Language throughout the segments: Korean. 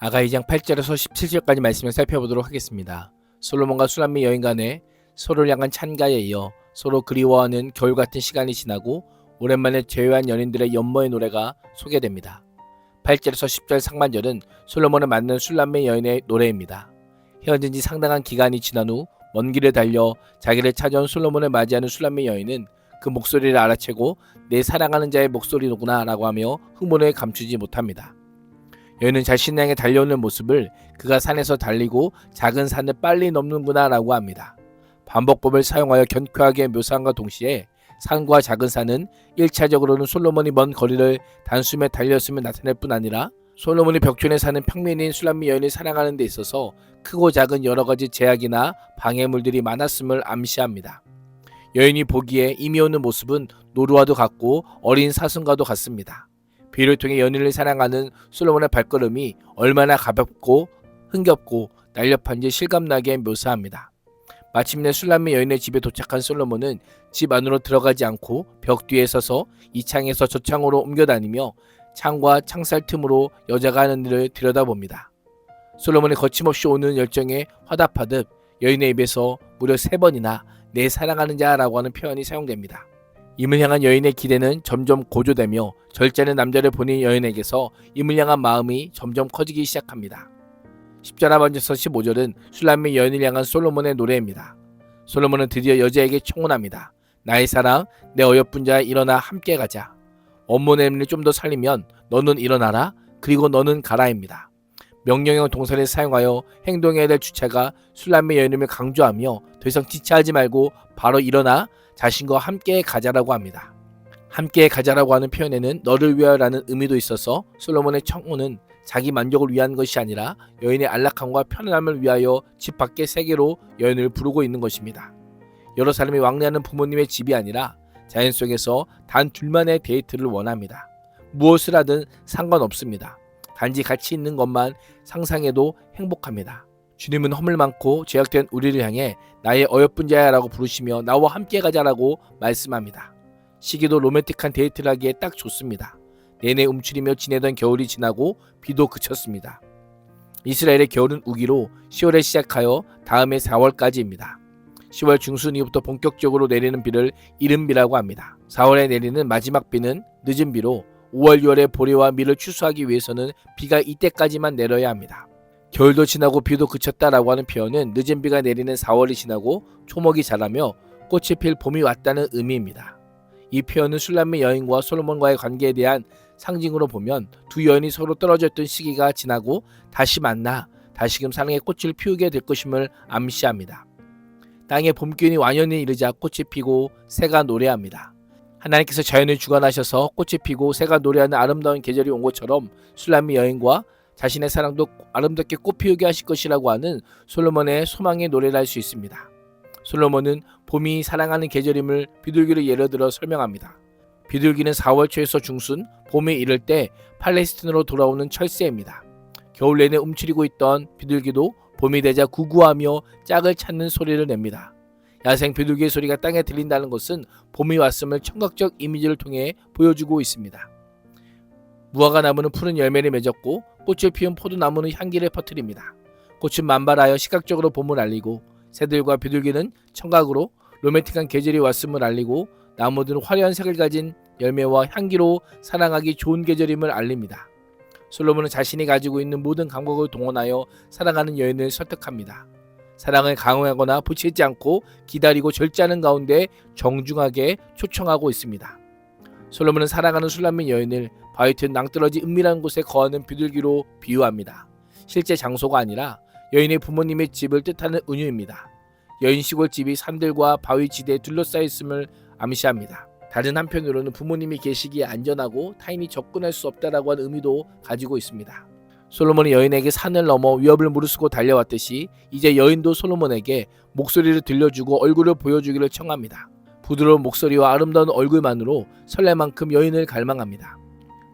아가 2장 8절에서 17절까지 말씀을 살펴보도록 하겠습니다. 솔로몬과 sul람미 여인 간에 서로를 향한 찬가에 이어 서로 그리워하는 겨울 같은 시간이 지나고 오랜만에 재회한 연인들의 연모의 노래가 소개됩니다. 8절에서 10절 상반절은 솔로몬을 만난 sul람미 여인의 노래입니다. 헤어진 지 상당한 기간이 지난 후 먼 길을 달려 자기를 찾아온 솔로몬을 맞이하는 sul람미 여인은 그 목소리를 알아채고 내 사랑하는 자의 목소리로구나 라고 하며 흥분을 감추지 못합니다. 여인은 자신을 향해 달려오는 모습을 그가 산에서 달리고 작은 산을 빨리 넘는구나 라고 합니다. 반복법을 사용하여 견고하게 묘사함과 동시에 산과 작은 산은 1차적으로는 솔로몬이 먼 거리를 단숨에 달렸음을 나타낼 뿐 아니라 솔로몬이 벽촌에 사는 평민인 sul람미 여인을 사랑하는 데 있어서 크고 작은 여러 가지 제약이나 방해물들이 많았음을 암시합니다. 여인이 보기에 이미 오는 모습은 노루와도 같고 어린 사슴과도 같습니다. 비를 통해 연인을 사랑하는 솔로몬의 발걸음이 얼마나 가볍고 흥겹고 날렵한지 실감나게 묘사합니다. 마침내 sul람미 여인의 집에 도착한 솔로몬은 집 안으로 들어가지 않고 벽 뒤에 서서 이 창에서 저 창으로 옮겨다니며 창과 창살 틈으로 여자가 하는 일을 들여다봅니다. 솔로몬의 거침없이 오는 열정에 화답하듯 여인의 입에서 무려 3번이나 내 사랑하는 자라고 하는 표현이 사용됩니다. 임을 향한 여인의 기대는 점점 고조되며 절제하는 남자를 보는 여인에게서 임을 향한 마음이 점점 커지기 시작합니다. 10절 하반절에서 15절은 sul람미 여인을 향한 솔로몬의 노래입니다. 솔로몬은 드디어 여자에게 청혼합니다. 나의 사랑, 내 어여쁜 자야 일어나 함께 가자. 원문의 의미를 좀 더 살리면 너는 일어나라, 그리고 너는 가라입니다. 명령형 동사를 사용하여 행동해야 될 주체가 sul람미 여인임을 강조하며 더 이상 지체하지 말고 바로 일어나 자신과 함께 가자라고 합니다. 함께 가자라고 하는 표현에는 너를 위하여라는 의미도 있어서 솔로몬의 청혼은 자기 만족을 위한 것이 아니라 여인의 안락함과 편안함을 위하여 집 밖의 세계로 여인을 부르고 있는 것입니다. 여러 사람이 왕래하는 부모님의 집이 아니라 자연 속에서 단 둘만의 데이트를 원합니다. 무엇을 하든 상관없습니다. 단지 같이 있는 것만 상상해도 행복합니다. 주님은 허물 많고 죄악된 우리를 향해 나의 어여쁜 자야 라고 부르시며 나와 함께 가자라고 말씀합니다. 시기도 로맨틱한 데이트를 하기에 딱 좋습니다. 내내 움츠리며 지내던 겨울이 지나고 비도 그쳤습니다. 이스라엘의 겨울은 우기로 10월에 시작하여 다음해 4월까지입니다. 10월 중순 이후부터 본격적으로 내리는 비를 이른비라고 합니다. 4월에 내리는 마지막 비는 늦은 비로 5월, 6월의 보리와 밀을 추수하기 위해서는 비가 이때까지만 내려야 합니다. 겨울도 지나고 비도 그쳤다라고 하는 표현은 늦은 비가 내리는 4월이 지나고 초목이 자라며 꽃이 필 봄이 왔다는 의미입니다. 이 표현은 sul람미 여인과 솔로몬과의 관계에 대한 상징으로 보면 두 여인이 서로 떨어져 있던 시기가 지나고 다시 만나 다시금 사랑의 꽃을 피우게 될 것임을 암시합니다. 땅의 봄 기운이 완연히 이르자 꽃이 피고 새가 노래합니다. 하나님께서 자연을 주관하셔서 꽃이 피고 새가 노래하는 아름다운 계절이 온 것처럼 sul람미 여인과 자신의 사랑도 아름답게 꽃피우게 하실 것이라고 하는 솔로몬의 소망의 노래를 할 수 있습니다. 솔로몬은 봄이 사랑하는 계절임을 비둘기를 예로 들어 설명합니다. 비둘기는 4월 초에서 중순, 봄에 이를 때 팔레스틴으로 돌아오는 철새입니다. 겨울 내내 움츠리고 있던 비둘기도 봄이 되자 구구하며 짝을 찾는 소리를 냅니다. 야생 비둘기의 소리가 땅에 들린다는 것은 봄이 왔음을 청각적 이미지를 통해 보여주고 있습니다. 무화과 나무는 푸른 열매를 맺었고 꽃을 피운 포도나무는 향기를 퍼뜨립니다. 꽃은 만발하여 시각적으로 봄을 알리고 새들과 비둘기는 청각으로 로맨틱한 계절이 왔음을 알리고 나무들은 화려한 색을 가진 열매와 향기로 사랑하기 좋은 계절임을 알립니다. 솔로몬은 자신이 가지고 있는 모든 감각을 동원하여 사랑하는 여인을 설득합니다. 사랑을 강요하거나 부치지 않고 기다리고 절제하는 가운데 정중하게 초청하고 있습니다. 솔로몬은 사랑하는 sul람미 여인을 바위튼 낭떠러지 은밀한 곳에 거하는 비둘기로 비유합니다. 실제 장소가 아니라 여인의 부모님의 집을 뜻하는 은유입니다. 여인 시골집이 산들과 바위 지대에 둘러싸여 있음을 암시합니다. 다른 한편으로는 부모님이 계시기에 안전하고 타인이 접근할 수 없다라고 하는 의미도 가지고 있습니다. 솔로몬이 여인에게 산을 넘어 위협을 무릅쓰고 달려왔듯이 이제 여인도 솔로몬에게 목소리를 들려주고 얼굴을 보여주기를 청합니다. 부드러운 목소리와 아름다운 얼굴만으로 설렐 만큼 여인을 갈망합니다.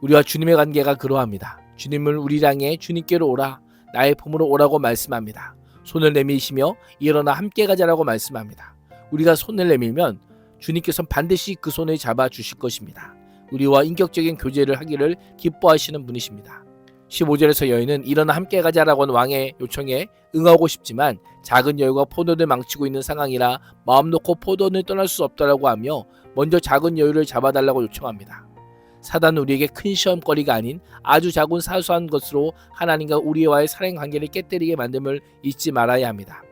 우리와 주님의 관계가 그러합니다. 주님을 우리 향해 주님께로 오라, 나의 품으로 오라고 말씀합니다. 손을 내미시며 일어나 함께 가자라고 말씀합니다. 우리가 손을 내밀면 주님께서는 반드시 그 손을 잡아 주실 것입니다. 우리와 인격적인 교제를 하기를 기뻐하시는 분이십니다. 15절에서 여인은 일어나 함께 가자라고 하는 왕의 요청에 응하고 싶지만 작은 여우가 포도를 망치고 있는 상황이라 마음 놓고 포도는 떠날 수 없다라고 하며 먼저 작은 여우를 잡아달라고 요청합니다. 사단은 우리에게 큰 시험거리가 아닌 아주 작은 사소한 것으로 하나님과 우리와의 사랑 관계를 깨뜨리게 만듦을 잊지 말아야 합니다.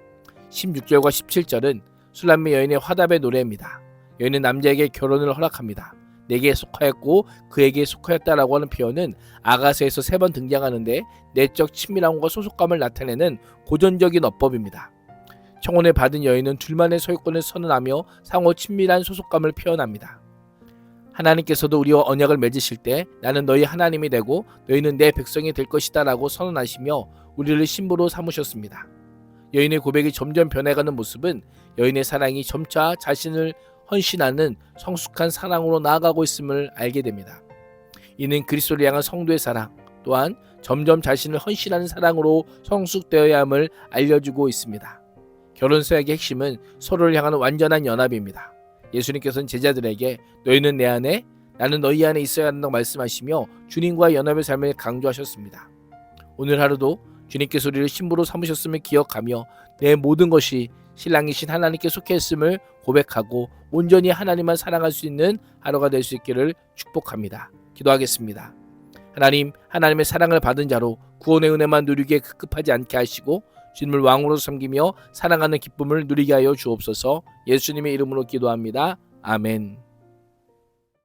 16절과 17절은 술람미 여인의 화답의 노래입니다. 여인은 남자에게 결혼을 허락합니다. 내게 속하였고 그에게 속하였다라고 하는 표현은 아가서에서 3번 등장하는데 내적 친밀함과 소속감을 나타내는 고전적인 어법입니다. 청혼을 받은 여인은 둘만의 소유권을 선언하며 상호 친밀한 소속감을 표현합니다. 하나님께서도 우리와 언약을 맺으실 때 나는 너희 하나님이 되고 너희는 내 백성이 될 것이다 라고 선언하시며 우리를 신부로 삼으셨습니다. 여인의 고백이 점점 변해가는 모습은 여인의 사랑이 점차 자신을 헌신하는 성숙한 사랑으로 나아가고 있음을 알게 됩니다. 이는 그리스도를 향한 성도의 사랑 또한 점점 자신을 헌신하는 사랑으로 성숙되어야 함을 알려주고 있습니다. 결혼 서약의 핵심은 서로를 향한 완전한 연합입니다. 예수님께서는 제자들에게 너희는 내 안에 나는 너희 안에 있어야 한다고 말씀하시며 주님과의 연합의 삶을 강조하셨습니다. 오늘 하루도 주님께서 우리를 신부로 삼으셨음을 기억하며 내 모든 것이 신랑이신 하나님께 속해 있음을 고백하고 온전히 하나님만 사랑할 수 있는 하루가 될 수 있기를 축복합니다. 기도하겠습니다. 하나님, 하나님의 사랑을 받은 자로 구원의 은혜만 누리기에 급급하지 않게 하시고 주님을 왕으로 섬기며 사랑하는 기쁨을 누리게 하여 주옵소서. 예수님의 이름으로 기도합니다. 아멘.